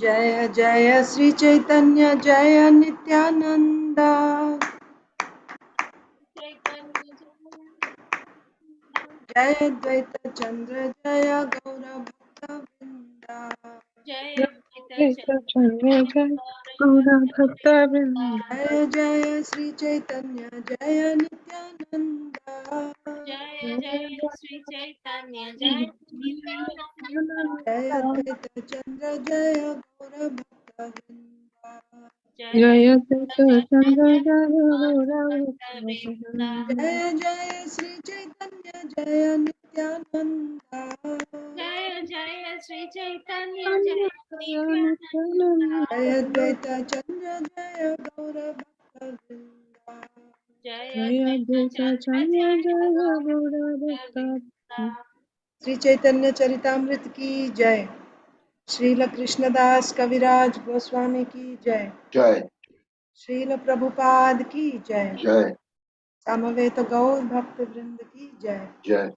जय जय श्री चैतन्य जय नित्यानंदा। जय अद्वैत चंद्र जय गौर भक्त वृंदा। जय जय श्री चैतन्य जय नित्यानंदा। जय अद्वैत चंद्र जय गौर भक्त वृंदा। जय जय श्री चैतन्य जय नित्यानंदा। जय अद्वैत चंद्र जय गौर भक्त वृंदा। श्री चैतन्य चरितामृत की जय। श्रील कृष्णदास कविराज गोस्वामी की जय। जय। श्रील प्रभुपाद की जय। जय। समवेत गौर भक्त वृंद की जय। जय।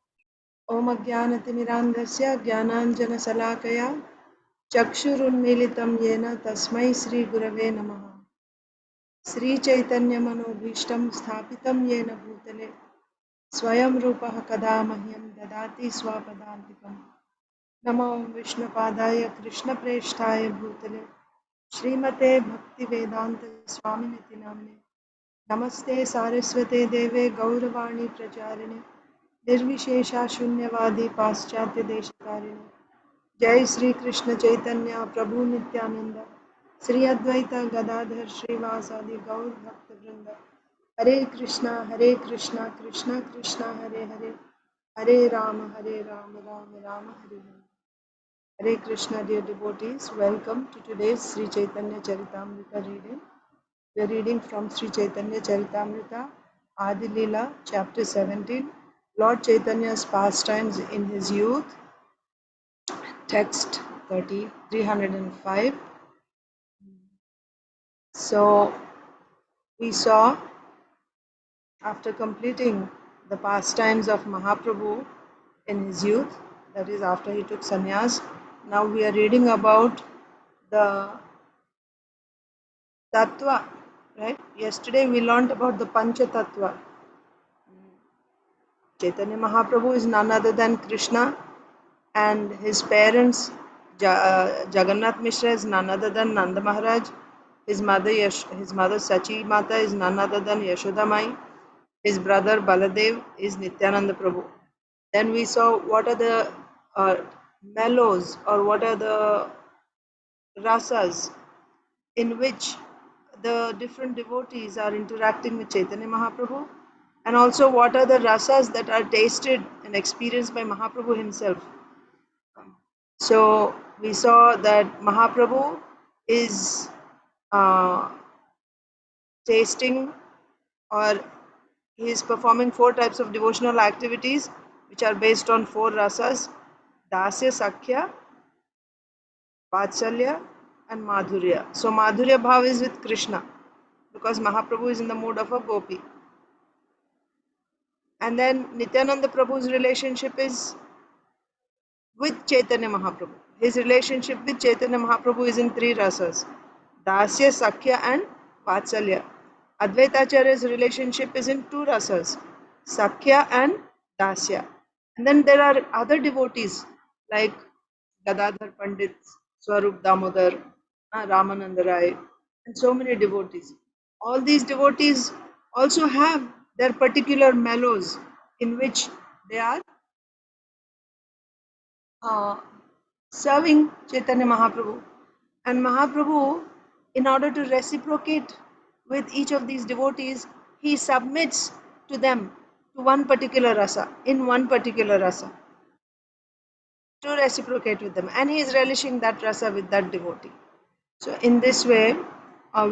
ओम अज्ञानतिमिरान्धस्य ज्ञानाञ्जनशलाकया चक्षुरुन्मीलितं येन तस्मै श्री गुरवे नमः। श्री चैतन्य मनोभीष्टं स्थापितं येन भूतले स्वयं रूपः कदा मह्यं ददाति स्वपदान्तिकम्। नमो विष्णुपादाय कृष्णप्रेष्ठाय भूतले श्रीमते भक्तिवेदांत स्वामिनिति नामिने। नमस्ते सारस्वते देवे गौरवाणी प्रचारिणे निर्विशेषा शून्यवादी पाश्चात्य देशकारिणे। जय श्री कृष्ण चैतन्य प्रभु नित्यानंद श्री अद्वैत गदाधर श्रीवासादि गौर भक्त वृंद। हरे कृष्णा कृष्णा कृष्णा हरे हरे, हरे Ram Ram Ram Hare Hare. Hare Krishna, dear devotees, welcome to today's Sri Chaitanya Charitamrita reading. We are reading from Sri Chaitanya Charitamrita, Adi Leela, chapter 17, Lord Chaitanya's pastimes in his youth, text 305. So, we saw after completing the pastimes of Mahaprabhu in his youth, that is after he took sannyas, now we are reading about the Tattva, right? Yesterday we learned about the Pancha Tattva. Chaitanya Mahaprabhu is none other than Krishna, and his parents, Jagannath Mishra, is none other than Nanda Maharaj. His mother Sachi Mata is none other than Yashoda Mai. His brother Baladev is Nityananda Prabhu. Then we saw what are the mellows, or what are the rasas in which the different devotees are interacting with Chaitanya Mahaprabhu, and also what are the rasas that are tasted and experienced by Mahaprabhu himself. So we saw that Mahaprabhu is tasting, or he is performing 4 types of devotional activities which are based on 4 rasas: Dasya, Sakhya, Vatsalya and Madhurya. So Madhurya Bhav is with Krishna, because Mahaprabhu is in the mood of a gopi. And then Nityananda Prabhu's relationship is with Chaitanya Mahaprabhu. His relationship with Chaitanya Mahaprabhu is in 3 rasas: Dasya, Sakhya and Vatsalya. Advaitacharya's relationship is in 2 rasas: Sakhya and Dasya. And then there are other devotees like Gadadhar Pandit, Swarup Damodar, Ramananda Rai, and so many devotees. All these devotees also have their particular mellows in which they are serving Chaitanya Mahaprabhu. And Mahaprabhu, in order to reciprocate with each of these devotees, he submits to them to one particular rasa, in one particular rasa, to reciprocate with them. And he is relishing that rasa with that devotee. So in this way,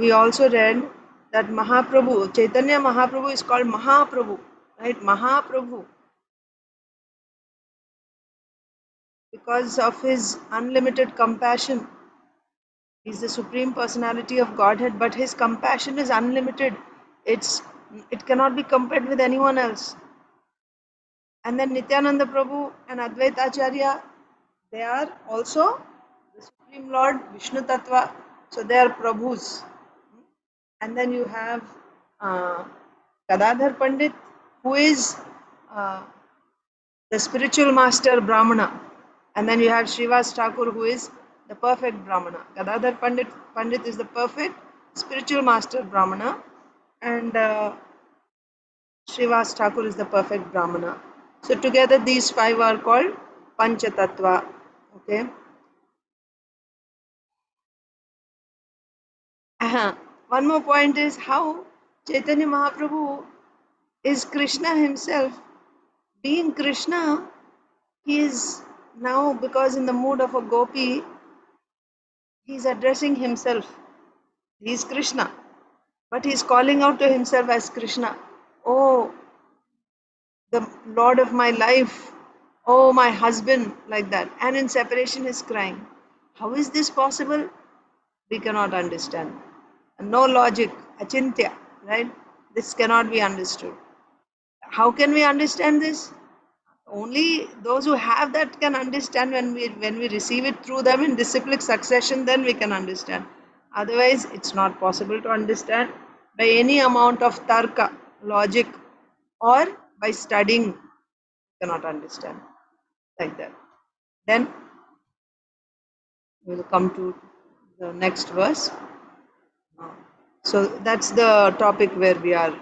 we also read that Mahaprabhu, Chaitanya Mahaprabhu is called Mahaprabhu, right? Mahaprabhu, because of his unlimited compassion. He's the Supreme Personality of Godhead, but his compassion is unlimited. It cannot be compared with anyone else. And then Nityananda Prabhu and Advaita Acharya, they are also the Supreme Lord, Vishnu Tattva. So they are Prabhus. And then you have uh, Gadadhar Pandit, who is uh, the spiritual master Brahmana. And then you have Srivas Thakur, who is the perfect Brahmana. Gadadhar Pandit is the perfect spiritual master Brahmana. And Srivas Thakur is the perfect Brahmana. So together these five are called Panchatattva. Okay. One more point is how Chaitanya Mahaprabhu is Krishna himself. Being Krishna, he is now, because in the mood of a gopi, he is addressing himself. He is Krishna, but he is calling out to himself as Krishna. Oh, the Lord of my life. Oh, my husband, like that. And in separation, he is crying. How is this possible? We cannot understand. No logic, achintya, right? This cannot be understood. How can we understand this? Only those who have that can understand. When we receive it through them in disciplic succession, then we can understand. Otherwise, it's not possible to understand by any amount of tarka, logic, or by studying. You cannot understand like that. Then we'll come to the next verse. So that's the topic where we are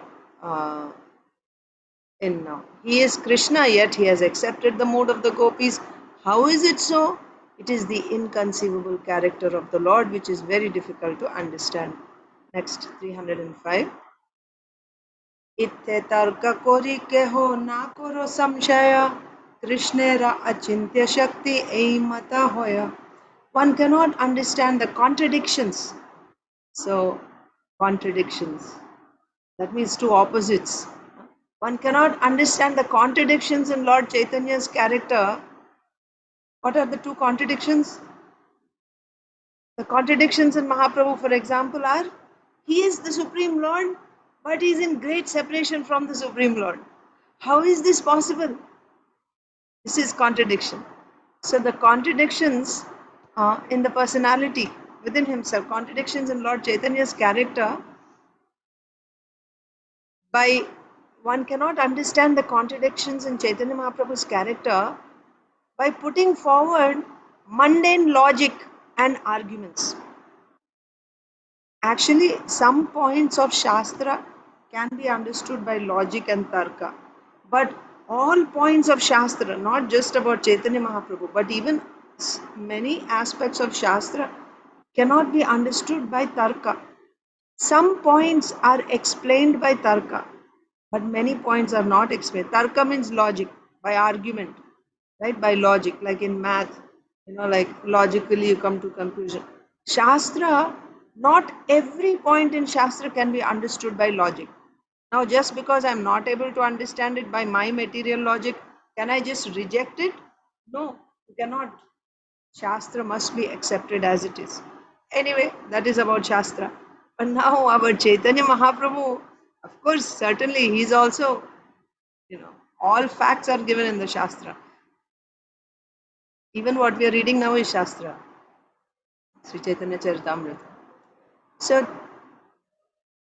in now. He is Krishna, yet he has accepted the mood of the gopis. How is it so? It is the inconceivable character of the Lord, which is very difficult to understand. Next, 305. Itte tarka kori keho na koro samshaya Krishnera achintya shakti eimata hoya. One cannot understand the contradictions. So, contradictions. That means two opposites. One cannot understand the contradictions in Lord Chaitanya's character. What are the two contradictions? The contradictions in Mahaprabhu, for example, are he is the Supreme Lord, but he is in great separation from the Supreme Lord. How is this possible? This is contradiction. So the contradictions in the personality within himself, contradictions in Lord Chaitanya's character, by one cannot understand the contradictions in Chaitanya Mahaprabhu's character by putting forward mundane logic and arguments. Actually, some points of Shastra can be understood by logic and Tarka. But all points of Shastra, not just about Chaitanya Mahaprabhu, but even many aspects of Shastra cannot be understood by Tarka. Some points are explained by Tarka, but many points are not explained. Tarka means logic, by argument, right? By logic, like in math, like logically you come to conclusion. Shastra, not every point in Shastra can be understood by logic. Now, just because I'm not able to understand it by my material logic, can I just reject it? No, you cannot. Shastra must be accepted as it is. Anyway, that is about Shastra. But now our Chaitanya Mahaprabhu, of course, certainly he's also, all facts are given in the Shastra. Even what we are reading now is Shastra. Sri Chaitanya Caritamrita. So,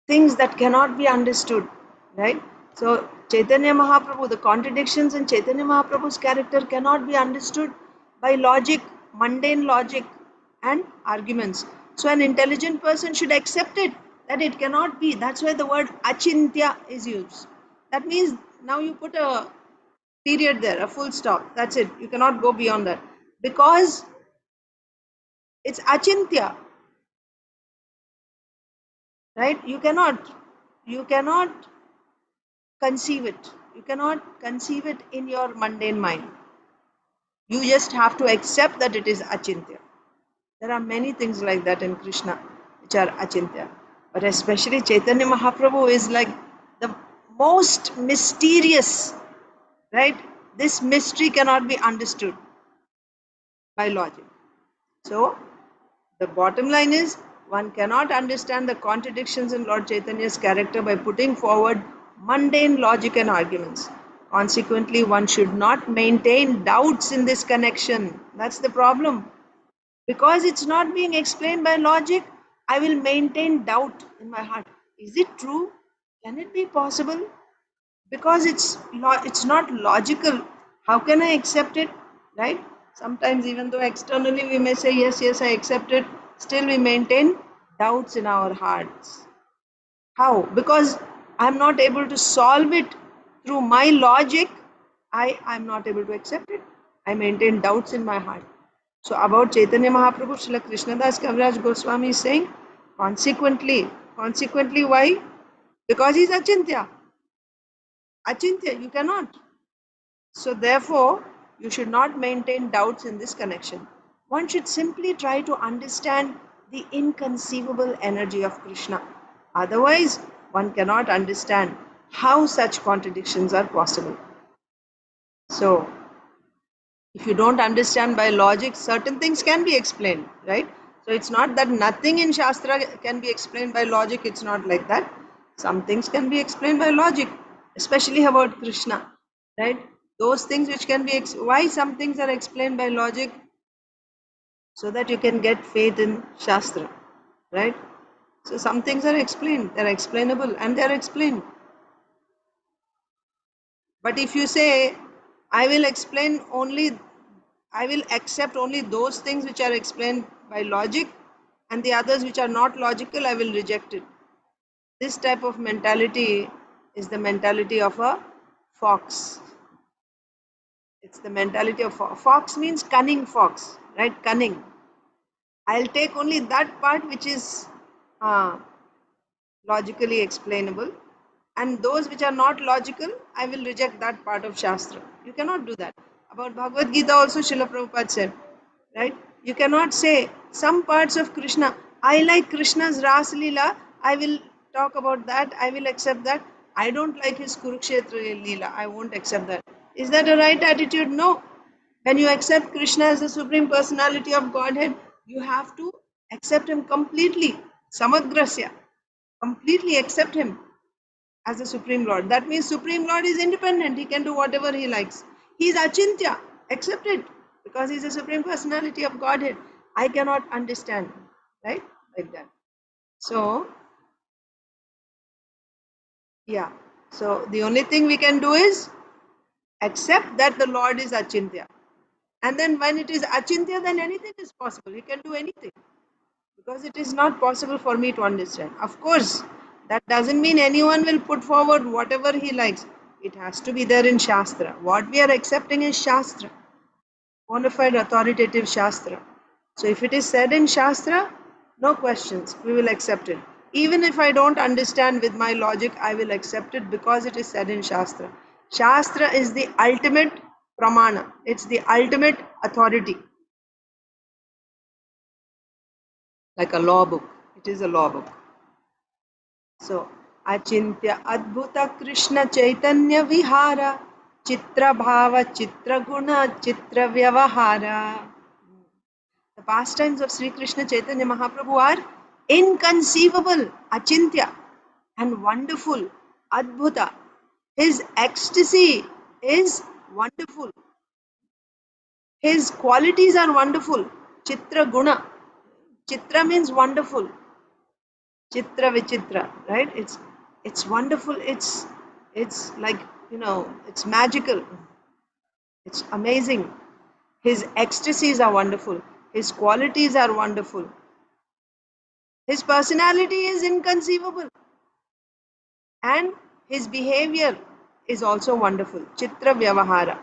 things that cannot be understood, right? So, Chaitanya Mahaprabhu, the contradictions in Chaitanya Mahaprabhu's character cannot be understood by logic, mundane logic, and arguments. So, an intelligent person should accept it, that it cannot be. That's why the word achintya is used. That means now you put a period there, a full stop. That's it. You cannot go beyond that. Because it's achintya, right? You cannot conceive it. You cannot conceive it in your mundane mind. You just have to accept that it is achintya. There are many things like that in Krishna which are achintya. But especially Chaitanya Mahaprabhu is like the most mysterious, right? This mystery cannot be understood by logic. So, the bottom line is one cannot understand the contradictions in Lord Chaitanya's character by putting forward mundane logic and arguments. Consequently, one should not maintain doubts in this connection. That's the problem. Because it's not being explained by logic, I will maintain doubt in my heart. Is it true? Can it be possible? Because it's not logical. How can I accept it? Right? Sometimes, even though externally we may say, yes, yes, I accept it, still we maintain doubts in our hearts. How? Because I'm not able to solve it through my logic. I'm not able to accept it. I maintain doubts in my heart. So about Chaitanya Mahaprabhu, Srila Krishnadas Kaviraj Goswami is saying, consequently, why? Because he's Achintya. Achintya, you cannot. So therefore, you should not maintain doubts in this connection. One should simply try to understand the inconceivable energy of Krishna. Otherwise, one cannot understand how such contradictions are possible. So, if you don't understand by logic, certain things can be explained, right? So it's not that nothing in Shastra can be explained by logic. It's not like that. Some things can be explained by logic, especially about Krishna, right? Those things which can be, why some things are explained by logic, so that you can get faith in Shastra, right? So some things are explained, they're explainable and they're explained. But if you say, I will accept only those things which are explained by logic, and the others which are not logical, I will reject it. This type of mentality is the mentality of a fox. It's the mentality of fox means cunning fox, right? Cunning. I'll take only that part which is logically explainable, and those which are not logical, I will reject that part of Shastra. You cannot do that. About Bhagavad Gita also Srila Prabhupada said, right? You cannot say some parts of Krishna, I like Krishna's Ras Leela, I will talk about that, I will accept that. I don't like his Kurukshetra Leela, I won't accept that. Is that a right attitude? No. When you accept Krishna as the Supreme Personality of Godhead, you have to accept him completely. Samagrasya. Completely accept him as the Supreme Lord. That means Supreme Lord is independent. He can do whatever he likes. He is Achintya. Accept it. Because he is the Supreme Personality of Godhead. I cannot understand. Right? Like that. So, yeah. So, the only thing we can do is accept that the Lord is Achintya. And then when it is Achintya, then anything is possible. You can do anything. Because it is not possible for me to understand. Of course, that doesn't mean anyone will put forward whatever he likes. It has to be there in Shastra. What we are accepting is Shastra, bona fide authoritative Shastra. So if it is said in Shastra, no questions, we will accept it. Even if I don't understand with my logic, I will accept it because it is said in Shastra. Shastra is the ultimate pramana, it's the ultimate authority, like a law book. It is a law book. So, Achintya Adbhuta Krishna Chaitanya Vihara Chitra Bhava Chitra Guna Chitra Vyavahara. The pastimes of Sri Krishna Chaitanya Mahaprabhu are inconceivable, Achintya, and wonderful, Adbhuta. His ecstasy is wonderful. His qualities are wonderful. Chitra Guna. Chitra means wonderful. Chitra Vichitra, right? It's wonderful. It's like, it's magical. It's amazing. His ecstasies are wonderful. His qualities are wonderful. His personality is inconceivable. And his behavior is also wonderful. Chitra Vyavahara.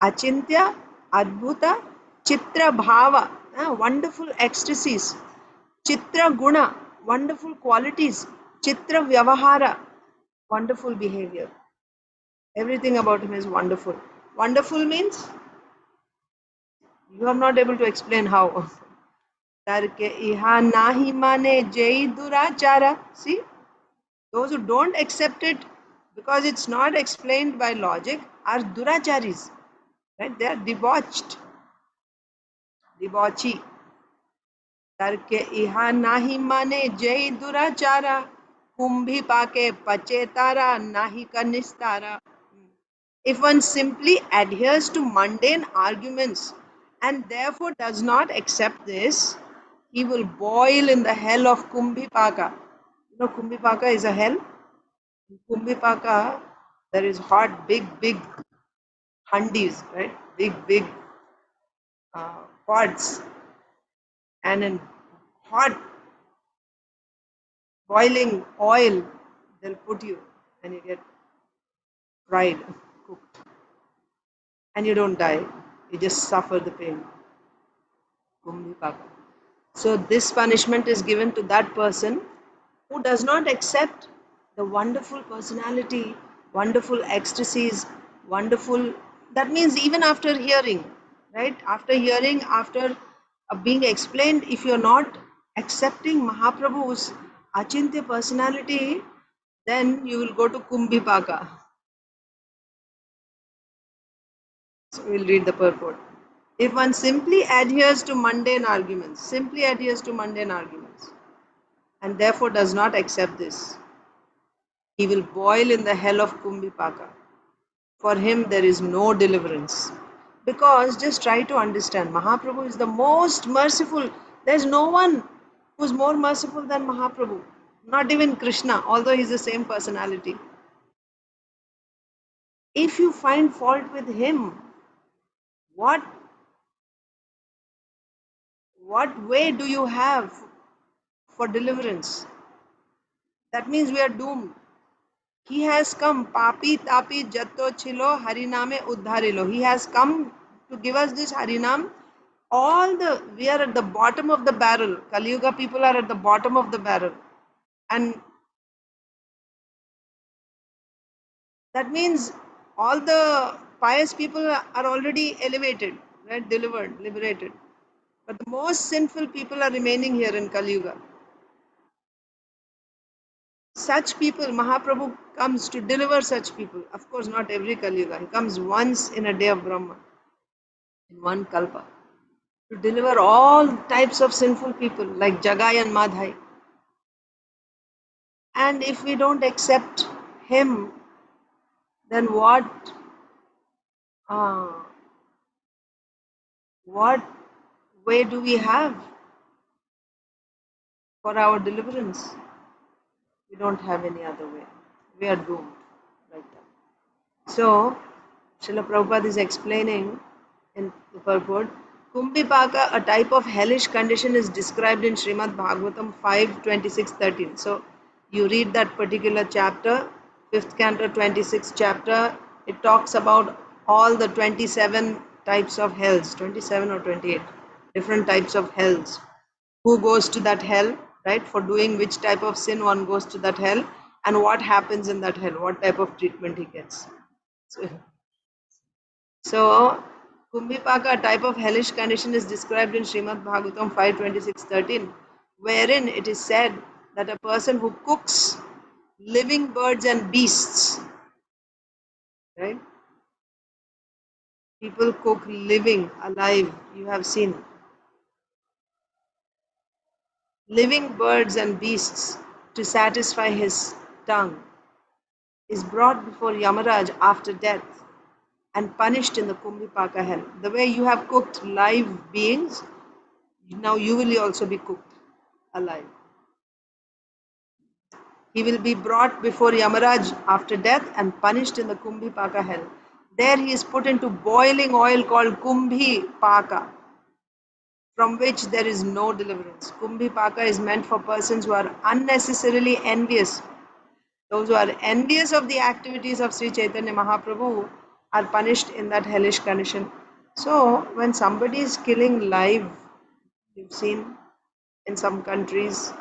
Achintya, Adbhuta, Chitra Bhava, wonderful ecstasies. Chitra Guna, wonderful qualities. Chitra Vyavahara, wonderful behavior. Everything about him is wonderful. Wonderful means you are not able to explain how. Tarke iha nahi mane jai durachara. See, those who don't accept it because it's not explained by logic are duracharis. Right? They are debauched. Debauchee. Tarke iha nahi mane jai durachara. Kumbhi pake pachetara nahi kanistara. If one simply adheres to mundane arguments and therefore does not accept this, he will boil in the hell of Kumbhipaka. You know, Kumbhipaka is a hell. In Kumbhipaka, there is hot, big handis, right? Big pots, and in hot boiling oil, they'll put you, and you get fried, cooked, and you don't die. You just suffer the pain. Kumbhipaka. So this punishment is given to that person who does not accept the wonderful personality, wonderful ecstasies, wonderful. That means even after hearing, right? After hearing, after being explained, if you're not accepting Mahaprabhu's Achintya personality, then you will go to Kumbhipaka. So we'll read the purport. If one simply adheres to mundane arguments, and therefore does not accept this, he will boil in the hell of Kumbhipaka. For him, there is no deliverance. Because just try to understand, Mahaprabhu is the most merciful. There's no one who's more merciful than Mahaprabhu. Not even Krishna, although he's the same personality. If you find fault with him, what way do you have for deliverance? That means we are doomed. He has come, papi tapi jatto chilo hariname uddharilo. He has come to give us this harinam. We are at the bottom of the barrel. Kali Yuga people are at the bottom of the barrel. And that means all the pious people are already elevated, right? Delivered, liberated. But the most sinful people are remaining here in Kali Yuga. Such people, Mahaprabhu comes to deliver such people. Of course, not every Kali Yuga. He comes once in a day of Brahma, in one Kalpa, to deliver all types of sinful people like Jagai and Madhai. And if we don't accept him, then uh, what way do we have for our deliverance? We don't have any other way. We are doomed like that. So, Srila Prabhupada is explaining in the purport, Kumbhipaka, a type of hellish condition, is described in Srimad Bhagavatam 5:26-13. So, you read that particular chapter, 5th canto, 26th chapter, it talks about all the 27 types of hells, 27 or 28 different types of hells. Who goes to that hell, right? For doing which type of sin one goes to that hell, and what happens in that hell, what type of treatment he gets. So, Kumbhipaka, a type of hellish condition, is described in Srimad Bhagavatam 5:26-13, wherein it is said that a person who cooks living birds and beasts, right? People cook living, alive, you have seen. Living birds and beasts to satisfy his tongue is brought before Yamaraj after death and punished in the Kumbhipaka hell. The way you have cooked live beings, now you will also be cooked alive. He will be brought before Yamaraj after death and punished in the Kumbhipaka hell. There he is put into boiling oil called Kumbhipaka, from which there is no deliverance. Kumbhipaka is meant for persons who are unnecessarily envious. Those who are envious of the activities of Sri Chaitanya Mahaprabhu are punished in that hellish condition. So, when somebody is killing live, you've seen in some countries,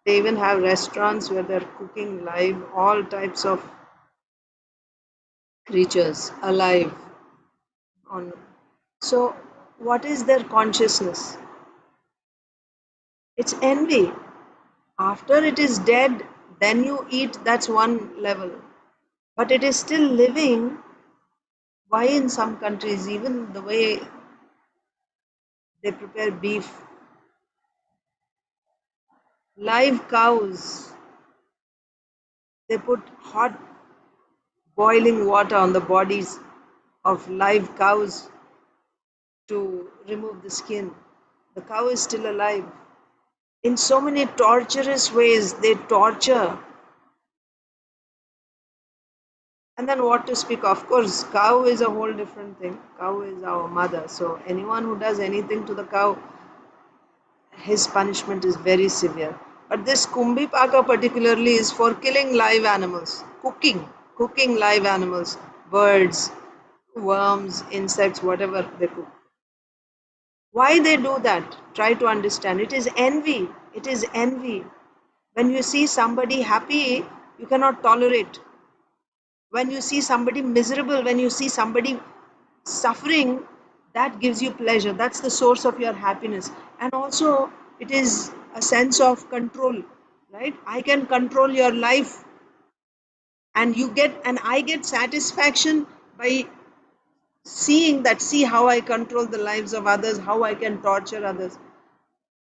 they even have restaurants where they're cooking live all types of creatures alive. So, what is their consciousness? It's envy. After it is dead, then you eat, that's one level. But it is still living. Why in some countries, even the way they prepare beef, live cows, they put hot boiling water on the bodies of live cows to remove the skin. The cow is still alive. In so many torturous ways, they torture. And then what to speak? Of course, cow is a whole different thing. Cow is our mother. So anyone who does anything to the cow, his punishment is very severe. But this Kumbhipaka particularly is for killing live animals, cooking live animals, birds, worms, insects, whatever they cook. Why they do that? Try to understand. It is envy. It is envy. When you see somebody happy, you cannot tolerate. When you see somebody miserable, when you see somebody suffering, that gives you pleasure. That's the source of your happiness. And also, it is a sense of control, right? I can control your life, and I get satisfaction by seeing that, see how I control the lives of others, how I can torture others.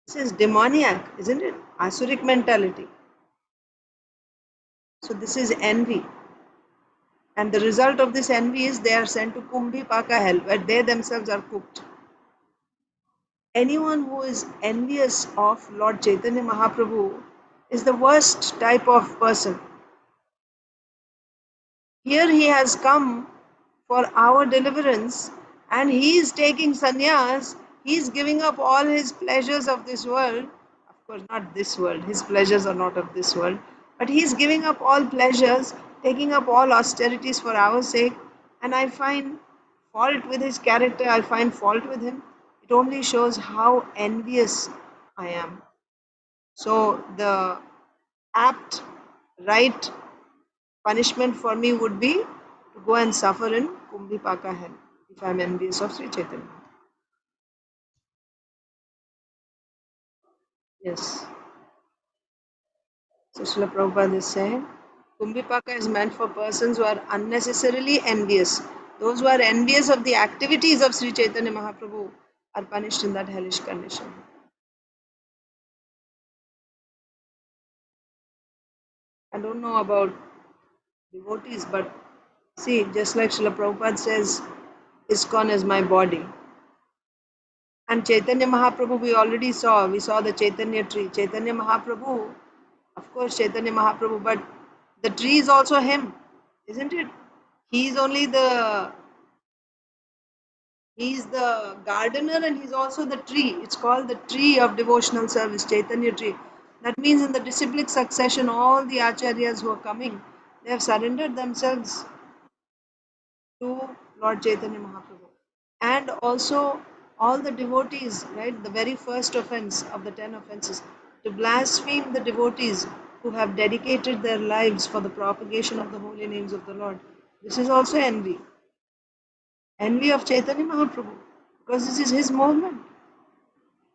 This is demoniac, isn't it? Asuric mentality. So this is envy. And the result of this envy is they are sent to Kumbhipaka hell, where they themselves are cooked. Anyone who is envious of Lord Chaitanya Mahaprabhu is the worst type of person. Here he has come for our deliverance, and he is taking sannyas. He is giving up all his pleasures of this world. Of course, not this world. His pleasures are not of this world. But he is giving up all pleasures, taking up all austerities for our sake. And I find fault with his character. I find fault with him. It only shows how envious I am. So the apt, right punishment for me would be to go and suffer in Kumbhipaka hell if I am envious of Sri Chaitanya. Yes. So Srila Prabhupada is saying Kumbhipaka is meant for persons who are unnecessarily envious. Those who are envious of the activities of Sri Chaitanya Mahaprabhu are punished in that hellish condition. I don't know about devotees, but see, just like Srila Prabhupada says, ISKCON is my body. And Chaitanya Mahaprabhu, we saw the Chaitanya tree. Chaitanya Mahaprabhu, of course, Chaitanya Mahaprabhu, but the tree is also him, isn't it? He's only he's the gardener and he's also the tree. It's called the tree of devotional service, Chaitanya tree. That means in the disciplic succession, all the acharyas who are coming, they have surrendered themselves to Lord Chaitanya Mahaprabhu. And also all the devotees, right? The very first offense of the 10 offenses, to blaspheme the devotees who have dedicated their lives for the propagation of the holy names of the Lord. This is also envy. Envy of Chaitanya Mahaprabhu, because this is his movement.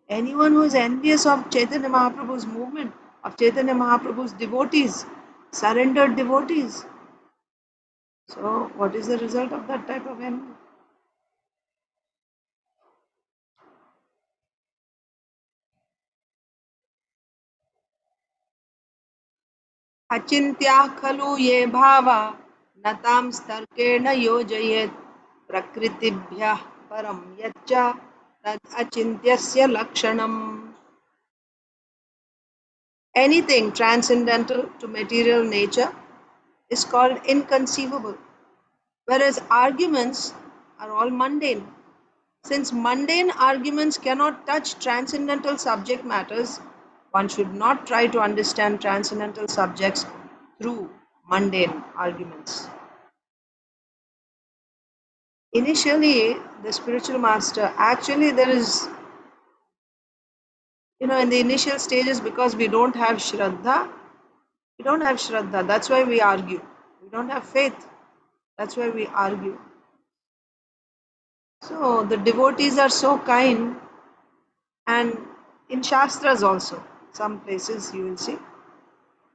Anyone who is envious of Chaitanya Mahaprabhu's movement, of Chaitanya Mahaprabhu's devotees, surrendered devotees. So, what is the result of that type of envy? अचिन्त्याः खलु ये भावा न तां स्तर्केण योजयेत् प्रकृतिभ्यः परं यच्च तद् अचिन्त्यस्य लक्षणम्. Anything transcendental to material nature is called inconceivable, whereas arguments are all mundane. Since mundane arguments cannot touch transcendental subject matters, one should not try to understand transcendental subjects through mundane arguments. Initially, the spiritual master, actually, there is, in the initial stages, because we don't have Shraddha, that's why we argue. We don't have faith, that's why we argue. So, the devotees are so kind, and in Shastras also, some places you will see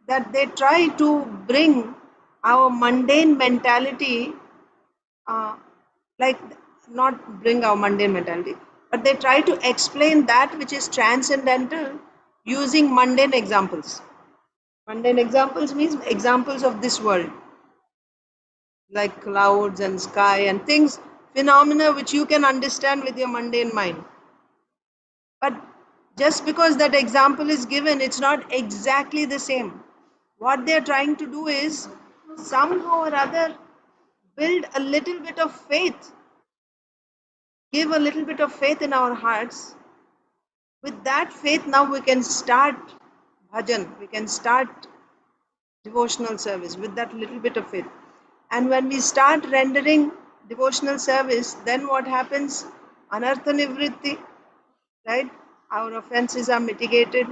that they try to bring our mundane mentality, uh, like not bring our mundane mentality, but they try to explain that which is transcendental using mundane examples. Mundane examples means examples of this world, like clouds and sky and things phenomena which you can understand with your mundane mind. But just because that example is given, it's not exactly the same. What they're trying to do is somehow or other build a little bit of faith, give a little bit of faith in our hearts. With that faith, now we can start bhajan, we can start devotional service with that little bit of faith. And when we start rendering devotional service, then what happens? Anartha nivritti, right? Our offenses are mitigated.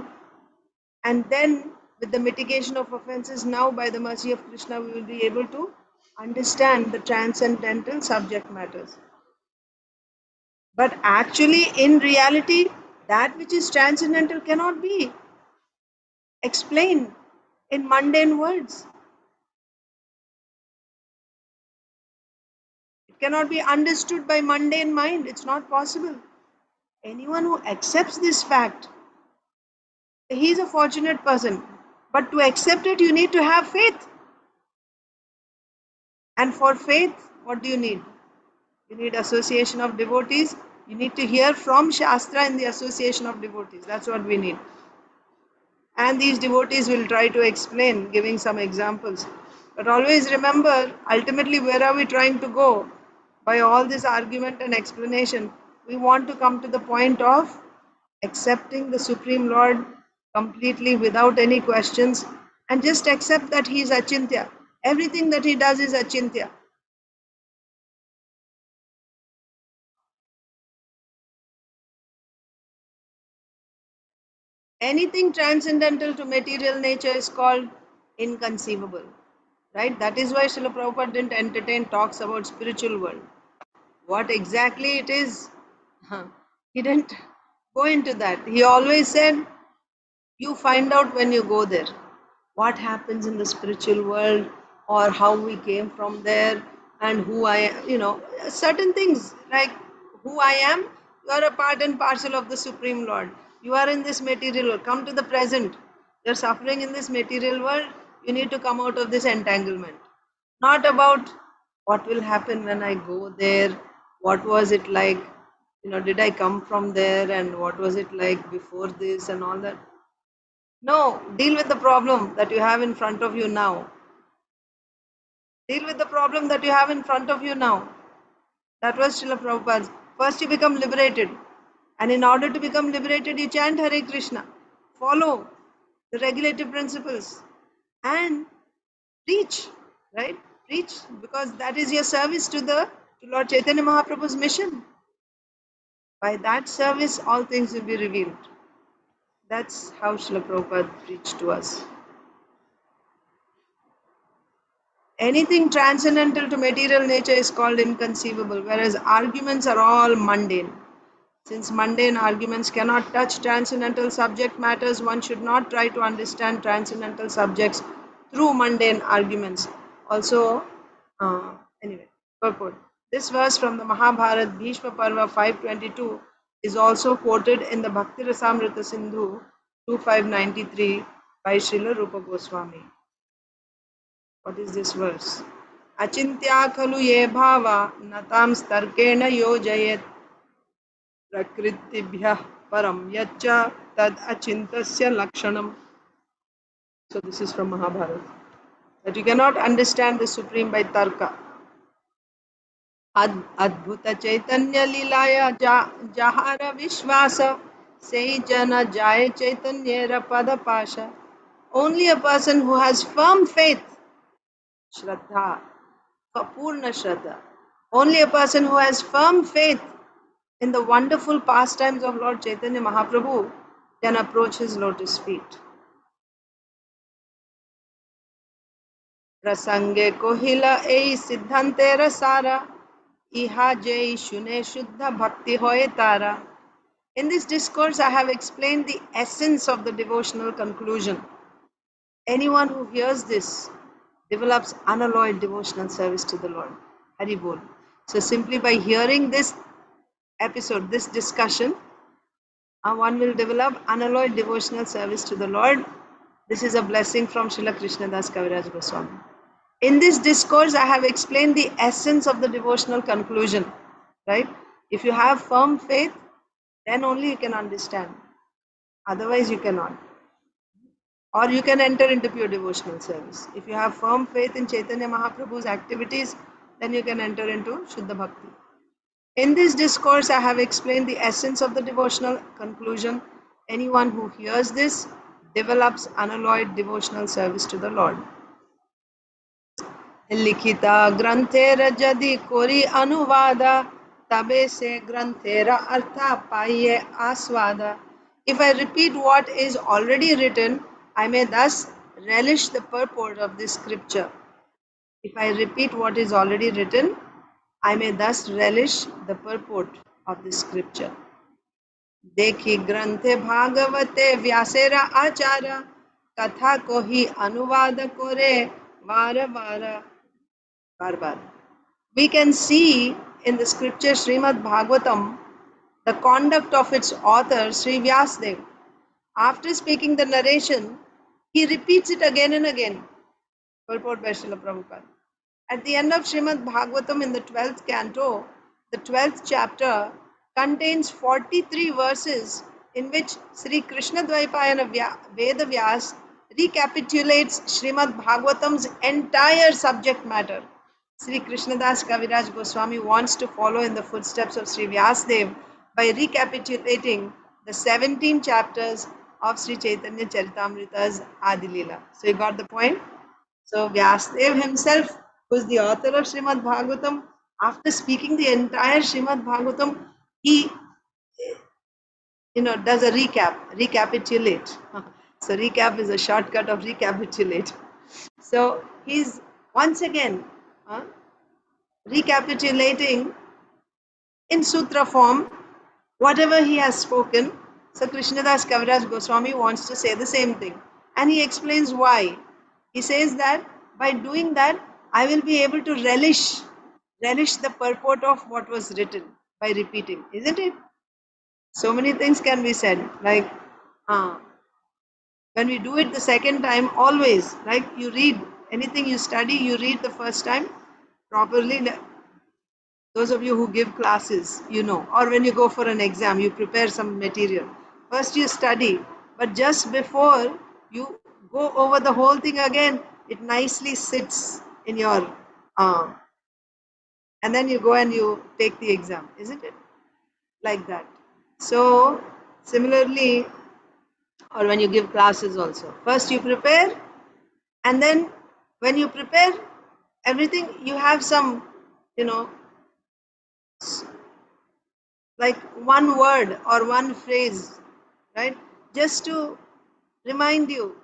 And then, with the mitigation of offenses, now by the mercy of Krishna, we will be able to understand the transcendental subject matters. But actually, in reality, that which is transcendental cannot be explained in mundane words. It cannot be understood by mundane mind. It's not possible. Anyone who accepts this fact, he is a fortunate person. But to accept it, you need to have faith. And for faith, what do you need? You need association of devotees. You need to hear from Shastra in the association of devotees. That's what we need. And these devotees will try to explain, giving some examples. But always remember, ultimately, where are we trying to go? By all this argument and explanation, we want to come to the point of accepting the Supreme Lord completely without any questions and just accept that He is Achintya. Everything that He does is Achintya. Anything transcendental to material nature is called inconceivable. Right? That is why Srila Prabhupada didn't entertain talks about spiritual world. What exactly it is, he didn't go into that. He always said, you find out when you go there what happens in the spiritual world, or how we came from there, and who I am, certain things like who I am. You are a part and parcel of the Supreme Lord. You are in this material world. Come to the present. You're suffering in this material world. You need to come out of this entanglement. Not about what will happen when I go there, what was it like, did I come from there, and what was it like before this and all that. No, deal with the problem that you have in front of you now. Deal with the problem that you have in front of you now. That was Srila Prabhupada's. First you become liberated. And in order to become liberated, you chant Hare Krishna. Follow the regulative principles. And preach, right? Preach, because that is your service to Lord Chaitanya Mahaprabhu's mission. By that service, all things will be revealed. That's how Srila Prabhupada preached to us. Anything transcendental to material nature is called inconceivable, whereas arguments are all mundane. Since mundane arguments cannot touch transcendental subject matters, one should not try to understand transcendental subjects through mundane arguments. Also, anyway, purport. This verse from the Mahabharata Bhishma Parva 522 is also quoted in the Bhakti Rasamrita Sindhu 2593 by Srila Rupa Goswami. What is this verse? Achintya khalu ye bhava natam starkena yojayet prakritibhyah param yaccha tad achintasya lakshanam. So this is from Mahabharata. That you cannot understand the Supreme by tarka. Adbhuta Chaitanya Lilaya Jahara Vishwasa Sei Jana Jaya Chaitanyera Padapasha. Only a person who has firm faith, Shraddha, Purna Shraddha. Only a person who has firm faith in the wonderful pastimes of Lord Chaitanya Mahaprabhu can approach his lotus feet. Prasange kohila ei siddhante rasara iha jai shune shuddha bhakti hoye tara. In this discourse, I have explained the essence of the devotional conclusion. Anyone who hears this develops unalloyed devotional service to the Lord. Hari Bol. So simply by hearing this episode, this discussion, one will develop unalloyed devotional service to the Lord. This is a blessing from Srila Krishnadas Kaviraj Goswami. In this discourse, I have explained the essence of the devotional conclusion. right? If you have firm faith, then only you can understand. Otherwise, you cannot. Or you can enter into pure devotional service. If you have firm faith in Chaitanya Mahaprabhu's activities, then you can enter into Shuddha Bhakti. In this discourse, I have explained the essence of the devotional conclusion. Anyone who hears this develops unalloyed devotional service to the Lord. लिखिता ग्रंथेर यदि कोरी अनुवाद तबे से ग्रंथेर अर्थ पाइये आस्वाद. If I repeat what is already written, I may thus relish the purport of this scripture. If I repeat what is already written, I may thus relish the purport of this scripture. देखी ग्रंथे भागवते व्यासेरा आचार्य कथा को ही अनुवाद करे वार बार. We can see in the scripture Srimad Bhagavatam the conduct of its author Sri Vyasdev. After speaking the narration, he repeats it again and again. Purport by Srila Prabhupada. At the end of Srimad Bhagavatam in the 12th canto, the 12th chapter contains 43 verses in which Sri Krishna Dvaipayana Veda Vyas recapitulates Srimad Bhagavatam's entire subject matter. Sri Krishnadas Kaviraj Goswami wants to follow in the footsteps of Sri Vyasdev by recapitulating the 17 chapters of Sri Chaitanya Charitamrita's Adi Leela. So you got the point? So Vyasdev himself, who is the author of Srimad Bhagavatam, after speaking the entire Srimad Bhagavatam, he does a recapitulate. So recap is a shortcut of recapitulate. So he's once again recapitulating in sutra form whatever he has spoken. So Krishnadas Kaviraj Goswami wants to say the same thing. And he explains why. He says that by doing that, I will be able to relish the purport of what was written by repeating, isn't it? So many things can be said, like when we do it the second time, always, like you read anything you study, you read the first time properly. Those of you who give classes, or when you go for an exam, you prepare some material. First you study, but just before you go over the whole thing again, it nicely sits in your arm. And then you go and you take the exam, isn't it? Like that. So, similarly, or when you give classes also, first you prepare, and then when you prepare everything, you have some, like one word or one phrase, right? Just to remind you,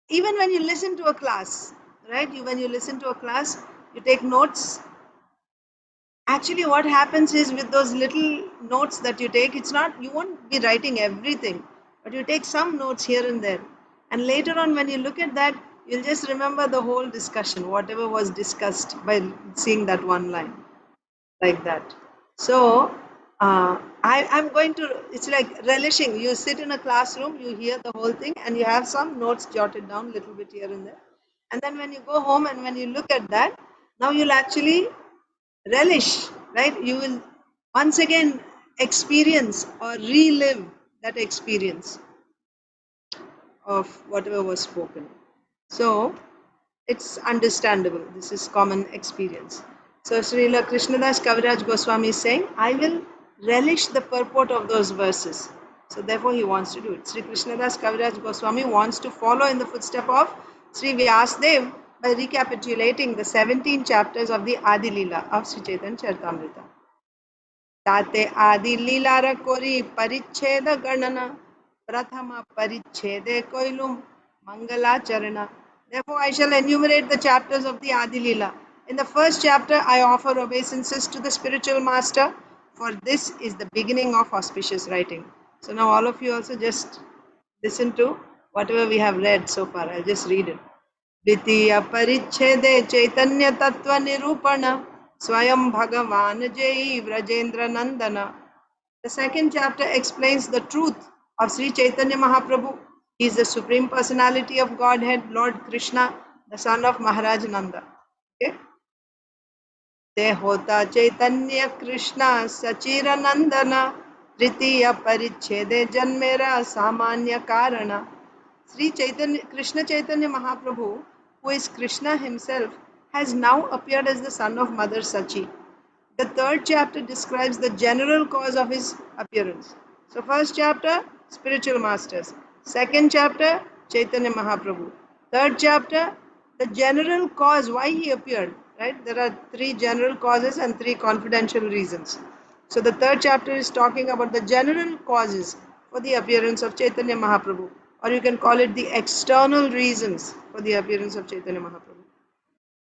even when you listen to a class, right? When you listen to a class, you take notes. Actually, what happens is with those little notes that you take, you won't be writing everything, but you take some notes here and there. And later on, when you look at that, you'll just remember the whole discussion, whatever was discussed by seeing that one line, like that. So, I'm going to, it's like relishing. You sit in a classroom, you hear the whole thing, and you have some notes jotted down a little bit here and there. And then when you go home and when you look at that, now you'll actually relish, right? You will once again experience or relive that experience of whatever was spoken. So it's understandable. This is common experience. So Srila Krishnadas Kaviraj Goswami is saying, I will relish the purport of those verses. So therefore he wants to do it. Sri Krishnadas Kaviraj Goswami wants to follow in the footstep of Sri Vyasdev by recapitulating the 17 chapters of the Adi Leela of Sri Chaitanya Charitamrita. Tate Adi Leela ra kori paricheda ganana prathama parichede koilum mangala charana. Therefore, I shall enumerate the chapters of the Adi Leela. In the first chapter, I offer obeisances to the spiritual master, for this is the beginning of auspicious writing. So now all of you also just listen to whatever we have read so far. I'll just read it. द्वितीय परिच्छेदे चैतन्य तत्व निरूपण स्वयं भगवान जय व्रजेंद्र नंदन. The second chapter explains the truth of Sri Chaitanya Mahaprabhu. He is the Supreme Personality of Godhead, Lord Krishna, the son of Maharaj Nanda. Okay? ते होता चैतन्य कृष्ण सचिरनंदन तृतीय परिच्छेदे जन्मेरा सामान्य कारण. Sri Chaitanya, Krishna Chaitanya Mahaprabhu, who is Krishna himself, has now appeared as the son of Mother Sachi. The third chapter describes the general cause of his appearance. So first chapter, spiritual masters. Second chapter, Chaitanya Mahaprabhu. Third chapter, the general cause why he appeared. Right? There are three general causes and three confidential reasons. So the third chapter is talking about the general causes for the appearance of Chaitanya Mahaprabhu, or you can call it the external reasons for the appearance of Chaitanya Mahaprabhu.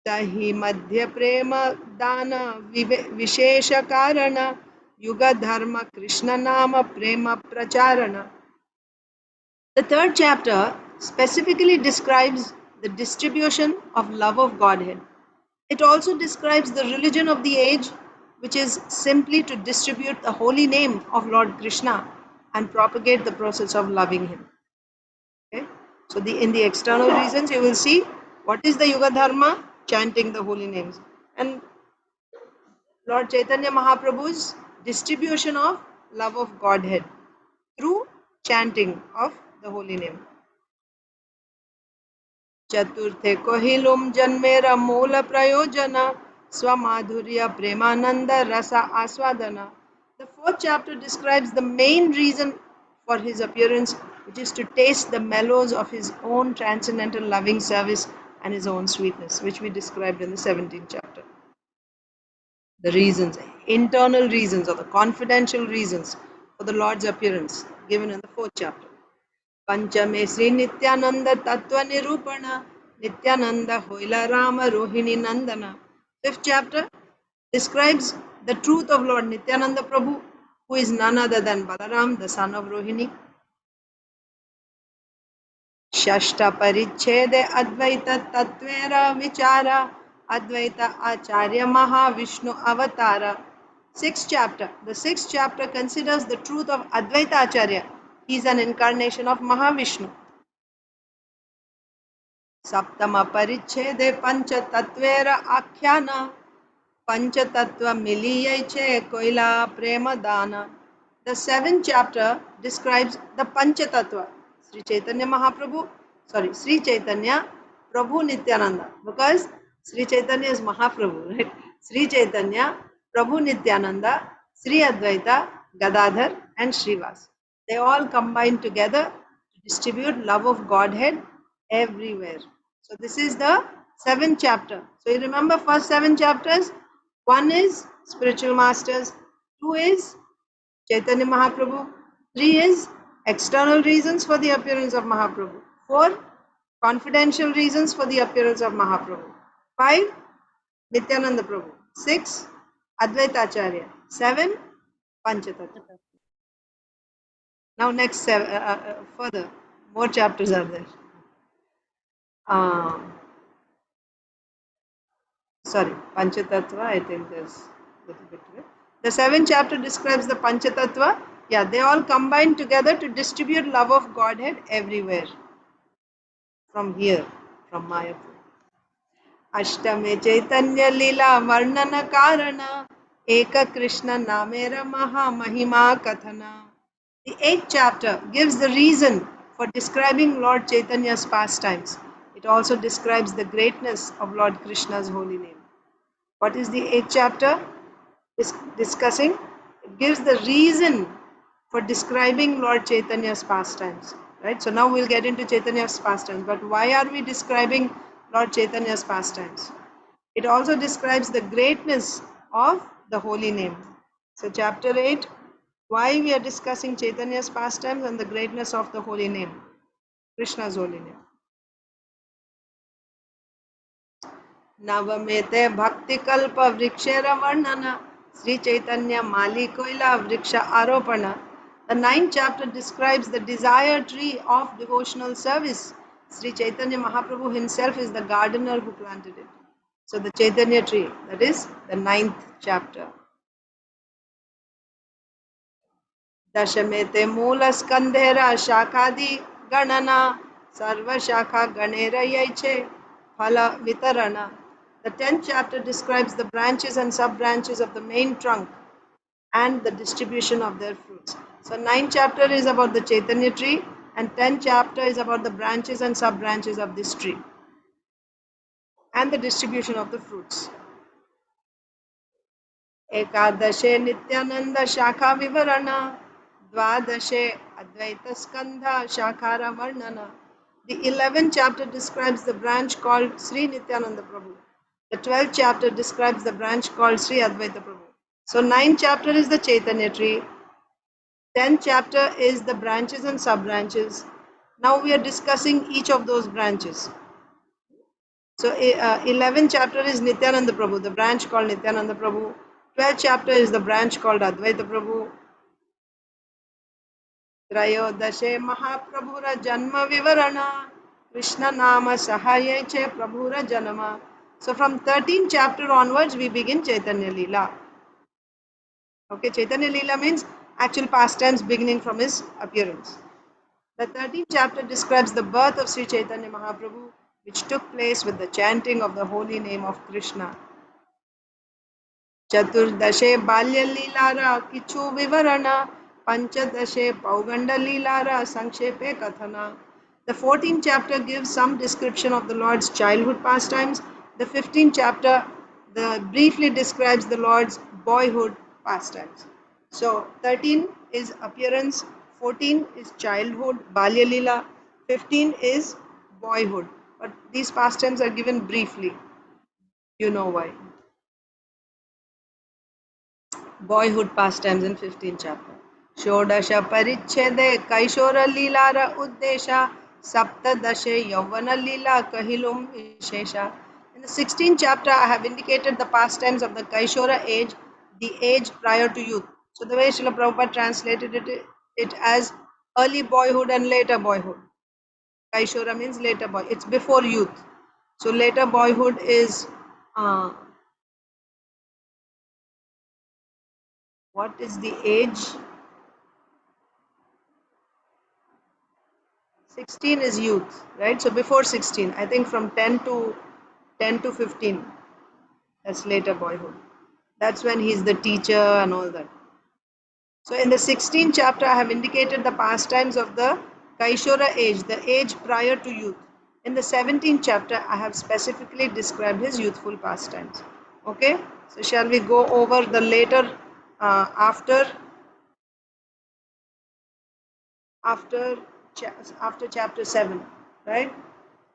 तहि मध्य प्रेम दान विशेष कारण युग धर्म कृष्ण नाम प्रेम प्रचारण. The third chapter specifically describes the distribution of love of Godhead. It also describes the religion of the age, which is simply to distribute the holy name of Lord Krishna and propagate the process of loving him. Okay? So in the external reasons, you will see what is the Yuga Dharma, chanting the holy names. And Lord Chaitanya Mahaprabhu's distribution of love of Godhead through chanting of the holy name. चतुर्थे कोहिलुम जन्मेर मूल प्रयोजन स्वमाधुर्य प्रेमानंद रसा आस्वादना. The fourth chapter describes the main reason for his appearance, which is to taste the mellows of his own transcendental loving service and his own sweetness, which we described in the 17th chapter. The reasons, internal reasons or the confidential reasons for the Lord's appearance given in the fourth chapter. पंचमे Shri Nityanand तत्व निरूपण नित्यानंद होइला राम रोहिणी नंदन. Fifth chapter describes the truth of Lord Nityananda Prabhu, who is none other than Balaram, the son of Rohini. षष्ठ परिच्छेदे अद्वैत तत्वेर विचार अद्वैत आचार्य महाविष्णु अवतार. Sixth chapter. The sixth chapter considers the truth of Advaita Acharya. He is an incarnation of Mahavishnu. सप्तम परिच्छेदे पंच तत्वेर आख्यान पंच तत्व मिलिये छे कोइला प्रेम दान. The seventh chapter describes the Pancha Tattva. Sri Chaitanya Prabhu Nityananda, because Sri Chaitanya is Mahaprabhu, right? Sri Chaitanya, Prabhu Nityananda, Sri Advaita, Gadadhar and Srivas. They all combine together to distribute love of Godhead everywhere. So this is the seventh chapter. So you remember first 7 chapters. One is spiritual masters, 2 is Chaitanya Mahaprabhu, 3 is external reasons for the appearance of Mahaprabhu, 4 confidential reasons for the appearance of Mahaprabhu, 5 Nityananda Prabhu, 6 Advaita Acharya, 7 Panchatattva. Now next further, more chapters are there. Sorry, Panchatattva, I think there's a little bit to it. The 7th chapter describes the Panchatattva. Yeah, they all combine together to distribute love of Godhead everywhere. From here, from Mayapur. Ashtame Chaitanya Lila Varnana Karana Eka Krishna Namera Maha Mahima Kathana. The 8th chapter gives the reason for describing Lord Chaitanya's pastimes. It also describes the greatness of Lord Krishna's holy name. What is the 8th chapter discussing? It gives the reason for describing Lord Chaitanya's pastimes. Right? So now we'll get into Chaitanya's pastimes. But why are we describing Lord Chaitanya's pastimes? It also describes the greatness of the holy name. So chapter 8, why we are discussing Chaitanya's pastimes and the greatness of the holy name, Krishna's holy name. नवमेते भक्ति कल्प वृक्षेर वर्णन Sri Chaitanya Mali Koila Vriksha Aropana. The 9th chapter describes the desire tree of devotional service. Sri Chaitanya Mahaprabhu himself is the gardener who planted it. So the Chaitanya tree, that is the 9th chapter. Dashamete Moola Skandhera Shakadi Ganana Sarva Shakha Ganera Yaiche Phala Vitarana. The 10th chapter describes the branches and sub-branches of the main trunk and the distribution of their fruits. So 9th chapter is about the Chaitanya tree and 10th chapter is about the branches and sub-branches of this tree and the distribution of the fruits. एकादशे Nityanand शाखा विवरण द्वादशे advaita skandha shakara varnana. The 11th chapter describes the branch called Sri Nityananda Prabhu. The 12th chapter describes the branch called Sri Advaita Prabhu. So 9th chapter is the Chaitanya tree. 10th chapter is the branches and sub-branches. Now we are discussing each of those branches. So 11th chapter is Nityananda Prabhu, the branch called Nityananda Prabhu. 12th chapter is the branch called Advaita Prabhu. Trayodashe Mahaprabhura Janma Vivarana Krishna Nama Sahayeche Prabhura Janama. So from 13th chapter onwards we begin Chaitanya Leela. Okay, Chaitanya Leela means actual pastimes beginning from his appearance. The 13th chapter describes the birth of Sri Chaitanya Mahaprabhu, which took place with the chanting of the holy name of Krishna. चतुर्दशे बाल्यलीलारा किछु विवरण पंचदशे पौगंडलीलारा संक्षेपे कथना. The 14th chapter gives some description of the Lord's childhood pastimes. The 15th chapter briefly describes the Lord's boyhood pastimes. So 13 is appearance, 14 is childhood, Balya Leela, 15 is boyhood. But these pastimes are given briefly. You know why. Boyhood pastimes in 15th chapter. Shodasha Parichede Kaishora Leelara Uddesha Saptadashe Yavana Leela Kahilum Vishesha. In the 16th chapter, I have indicated the pastimes of the Kaishora age, the age prior to youth. So the way Srila Prabhupada translated it as early boyhood and later boyhood. Kaishora means later boy. It's before youth. So later boyhood is what is the age? 16 is youth, right? So before 16, I think from 10 to 15, that's later boyhood. That's when he's the teacher and all that. So in the 16th chapter, I have indicated the pastimes of the Kaishora age, the age prior to youth. In the 17th chapter, I have specifically described his youthful pastimes. Okay, so shall we go over the later after chapter 7, right?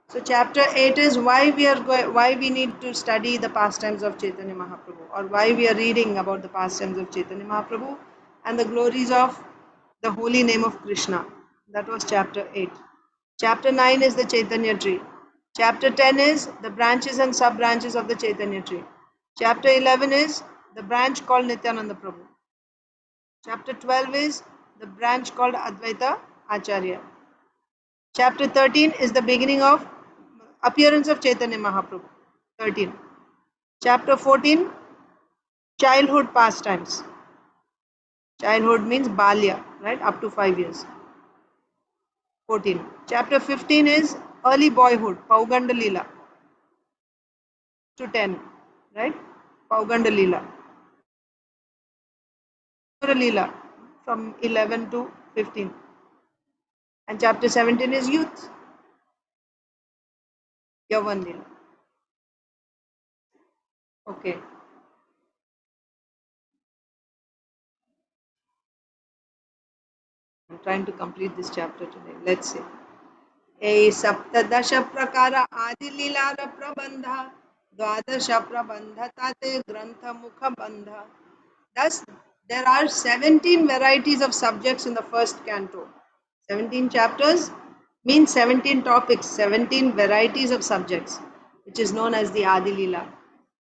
So chapter 8 is why we need to study the pastimes of Chaitanya Mahaprabhu, or why we are reading about the pastimes of Chaitanya Mahaprabhu and the glories of the holy name of Krishna. That was chapter 8. Chapter 9 is the Chaitanya tree. Chapter 10 is the branches and sub-branches of the Chaitanya tree. Chapter 11 is the branch called Nityananda Prabhu. Chapter 12 is the branch called Advaita Acharya. Chapter 13 is the beginning of appearance of Chaitanya Mahaprabhu. 13. Chapter 14, childhood pastimes. Childhood means Balya, right? Up to 5 years. 14. Chapter 15 is early boyhood, Pauganda Leela. To 10, right? Pauganda Leela. Leela from 11 to 15. And chapter 17 is youth, Yavan Leela. Okay. I'm trying to complete this chapter today. Let's see. A सप्तदश प्रकार आदि लीलार प्रबंध द्वादश प्रबंध ताते ग्रंथ मुख बंध. Thus, there are 17 varieties of subjects in the first canto. 17 chapters means 17 topics, 17 varieties of subjects, which is known as the Adi Leela.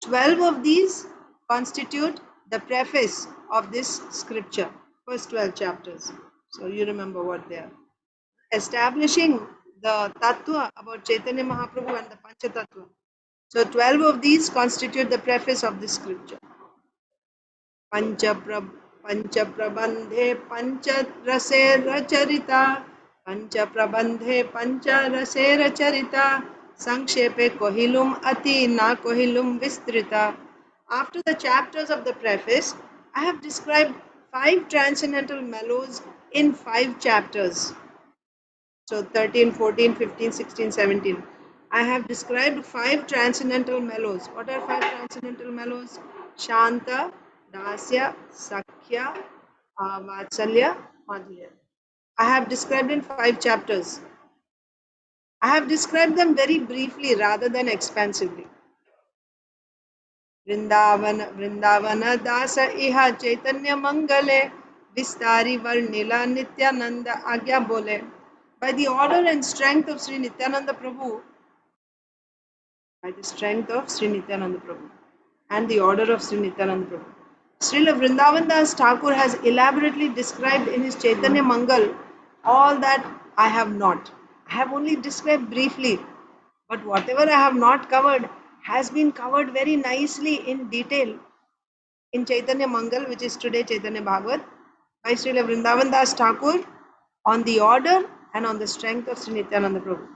12 of these constitute the preface of this scripture, first 12 chapters. So you remember what they are. Establishing the Tattva about Chaitanya Mahaprabhu and the Pancha Tattva. So 12 of these constitute the preface of this scripture. पंचप्रबंधे पंचरसेर चरिता पंचप्रबंधे पंचरसेर चरिता Sankshepe kohilum ati na kohilum vistrita. After the chapters of the preface, I have described 5 transcendental mellows in 5 chapters. So 13, 14, 15, 16, 17. I have described 5 transcendental mellows. What are 5 transcendental mellows? Shanta, Dasya, Sakhya, Vatsalya, Madhurya. I have described in 5 chapters. I have described them very briefly rather than expansively. Vrindavana Dasa Iha Chaitanya Mangale Vistari Varnila Nityananda Agya Bole. By the order and strength of Sri Nityananda Prabhu, and the order of Sri Nityananda Prabhu, Srila Vrindavan Das Thakur has elaborately described in his Chaitanya Mangal all that I have not. I have only described briefly, but whatever I have not covered has been covered very nicely in detail in Chaitanya Mangal, which is today Chaitanya Bhagavat, by Srila Vrindavan Das Thakur on the order and on the strength of Sri Nityananda Prabhu.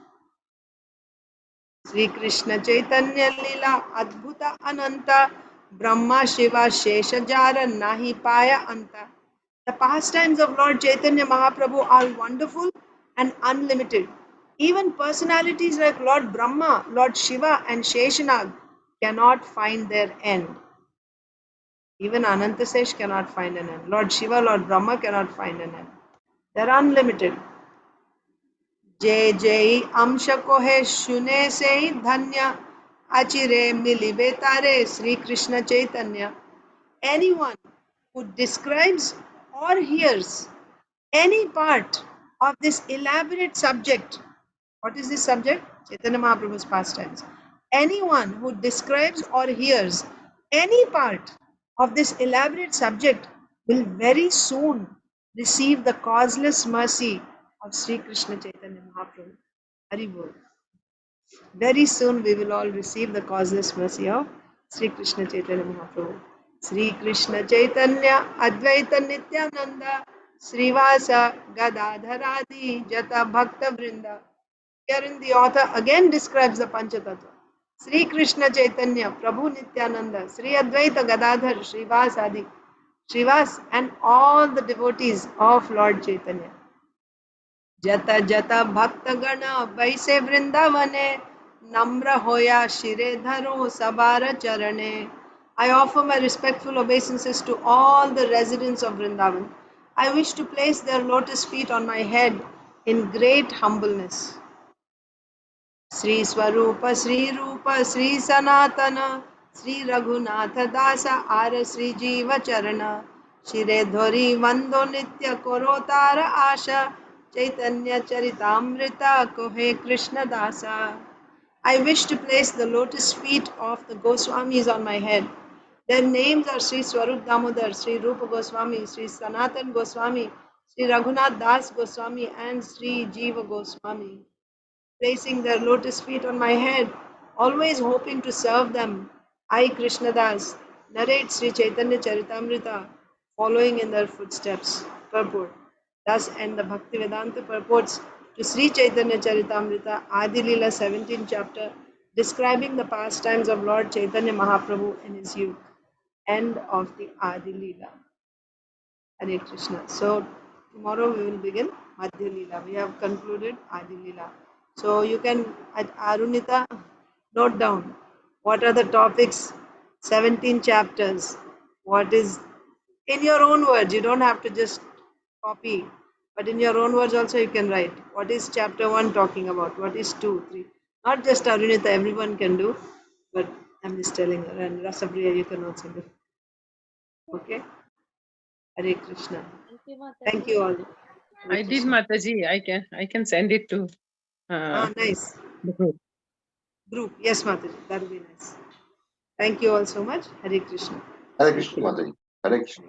Sri Krishna Chaitanya Lila Adbhuta Ananta Brahma Shiva Shesha Jara Nahi Paya Anta. The pastimes of Lord Chaitanya Mahaprabhu are wonderful and unlimited. Even personalities like Lord Brahma, Lord Shiva and Sheshanag cannot find their end. Even Anantasesh cannot find an end. Lord Shiva, Lord Brahma cannot find an end. They are unlimited. जय जय अंश को है सुने से ही धन्य अचिरे मिलिबे तारे Sri Krishna Chaitanya. Anyone who describes or hears any part of this elaborate subject, what is this subject? Chaitanya Mahaprabhu's pastimes. Anyone who describes or hears any part of this elaborate subject will very soon receive the causeless mercy of Sri Krishna Chaitanya Mahaprabhu. Hari Bol. Very soon we will all receive the causeless mercy of Sri Krishna Chaitanya Mahaprabhu. Sri Krishna Chaitanya Advaita Nityananda Srivasa Gadadharadi Jata Bhakta Vrinda. Herein the author again describes the Panchatattva. Sri Krishna Chaitanya Prabhu Nityananda Sri Advaita Gadadhar Srivas Adi Srivas and all the devotees of Lord Chaitanya. Jata jata bhakta gana vaise vrindavane namra hoya shire dharo sabara charane. I offer my respectful obeisances to all the residents of Vrindavan. I wish to place their lotus feet on my head in great humbleness. Sri Swarupa, Sri Rupa, Sri Sanatana, Sri Raghunatha Dasa, Ara Sri Jiva Charana, Shire Dhori Vando Nitya Korotara Asha, Chaitanya Charitamrita Kohe Krishna Dasa. I wish to place the lotus feet of the Goswamis on my head. Their names are Sri Swarup Damodar, Sri Rupa Goswami, Sri Sanatan Goswami, Sri Raghunath Das Goswami, and Sri Jiva Goswami. Placing their lotus feet on my head, always hoping to serve them, I, Krishnadas, narrate Sri Chaitanya Charitamrita, following in their footsteps. Purport. Thus end the Bhaktivedanta purports to Sri Chaitanya Charitamrita, Adi Lila 17th chapter, describing the pastimes of Lord Chaitanya Mahaprabhu in his youth. End of the Adi Lila. Hare Krishna. So tomorrow we will begin Madhya Lila. We have concluded Adi Lila. So you can, at Arunita, note down what are the topics, 17 chapters. What is, in your own words, you don't have to just copy, but in your own words also you can write. What is chapter 1 talking about? What is 2, 3? Not just Arunita, everyone can do, but I'm just telling her. And Rasapriya, you can also do. Okay? Hare Krishna. Thank you all. I did, Mataji. I can send it to Nice. the group. Group. Yes, Mataji. That would be nice. Thank you all so much. Hare Krishna. Hare Krishna, Mataji. Hare Krishna.